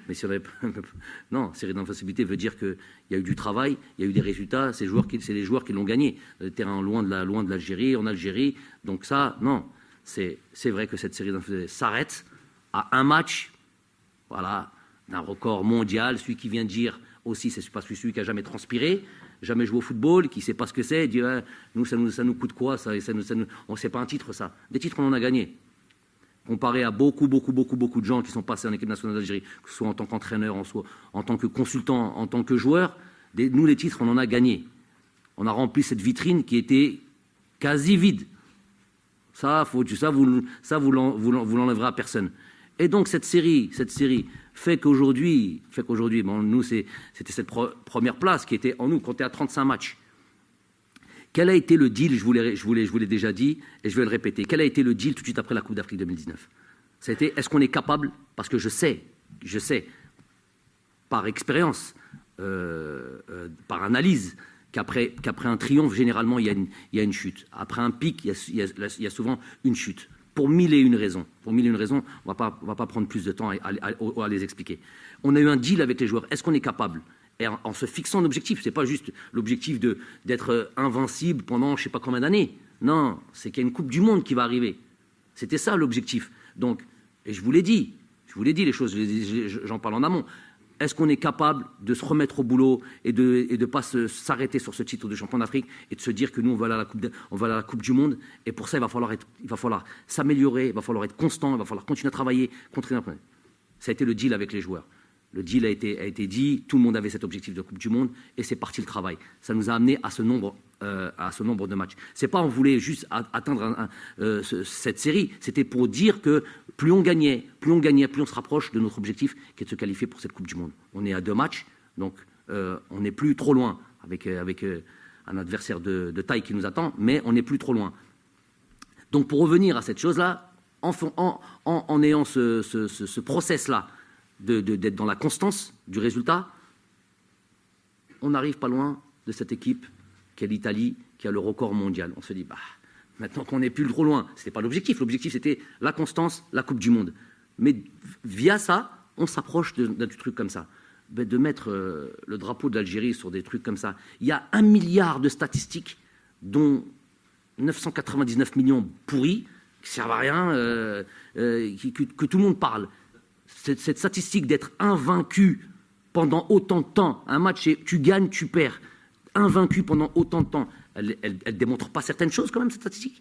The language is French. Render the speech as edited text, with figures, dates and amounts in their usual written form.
Mais si on avait... Non, série d'invincibilité veut dire qu'il y a eu du travail, il y a eu des résultats, c'est les joueurs qui l'ont gagné. Le terrain loin de l'Algérie, en Algérie. Donc ça, non. C'est vrai que cette série d'invincibilité s'arrête à un match, voilà, d'un record mondial. Celui qui vient de dire aussi, c'est pas celui qui a jamais transpiré, jamais joué au football, qui ne sait pas ce que c'est, dit nous, ça nous coûte quoi ça, on ne sait pas un titre, ça. Des titres, on en a gagné. Comparé à beaucoup de gens qui sont passés en équipe nationale d'Algérie, que ce soit en tant qu'entraîneur, en tant que consultant, en tant que joueur, nous, les titres, on en a gagné. On a rempli cette vitrine qui était quasi vide. Ça, vous l'enlèverez à personne. Et donc, cette série fait qu'aujourd'hui, bon, nous, c'était cette première place qui était en nous, comptait à 35 matchs. Quel a été le deal, je vous l'ai déjà dit, et je vais le répéter, quel a été le deal tout de suite après la Coupe d'Afrique 2019? Ça a été, est-ce qu'on est capable, parce que je sais, par expérience, par analyse, qu'après un triomphe, généralement, il y a une chute. Après un pic, il y a souvent une chute. Pour mille et une raisons. On va pas prendre plus de temps à les expliquer. On a eu un deal avec les joueurs. Est-ce qu'on est capable? Et en se fixant un objectif, c'est pas juste l'objectif d'être invincible pendant je sais pas combien d'années. Non, c'est qu'il y a une Coupe du Monde qui va arriver. C'était ça l'objectif. Donc, et je vous l'ai dit les choses, j'en parle en amont. Est-ce qu'on est capable de se remettre au boulot et de pas s'arrêter sur ce titre de champion d'Afrique et de se dire que nous, on va aller à la Coupe du Monde, et pour ça, il va falloir s'améliorer, il va falloir être constant, il va falloir continuer à travailler. Ça a été le deal avec les joueurs. Le deal a été dit, tout le monde avait cet objectif de Coupe du Monde, et c'est parti le travail. Ça nous a amené à ce nombre de matchs. C'est pas on voulait juste atteindre cette série, c'était pour dire que plus on gagnait, plus on se rapproche de notre objectif qui est de se qualifier pour cette Coupe du Monde. On est à 2 matchs, donc on n'est plus trop loin avec un adversaire de taille qui nous attend, mais on n'est plus trop loin. Donc pour revenir à cette chose-là, en ayant ce process-là, d'être dans la constance du résultat, on n'arrive pas loin de cette équipe qui est l'Italie, qui a le record mondial. On se dit, maintenant qu'on n'est plus trop loin, ce n'était pas l'objectif. L'objectif, c'était la constance, la Coupe du Monde. Mais via ça, on s'approche d'un truc comme ça. De mettre le drapeau de l'Algérie sur des trucs comme ça. Il y a 1 milliard de statistiques, dont 999 millions pourris, qui ne servent à rien, que tout le monde parle. Cette statistique d'être invaincu pendant autant de temps, un match, tu gagnes, tu perds, invaincu pendant autant de temps, elle démontre pas certaines choses quand même, cette statistique?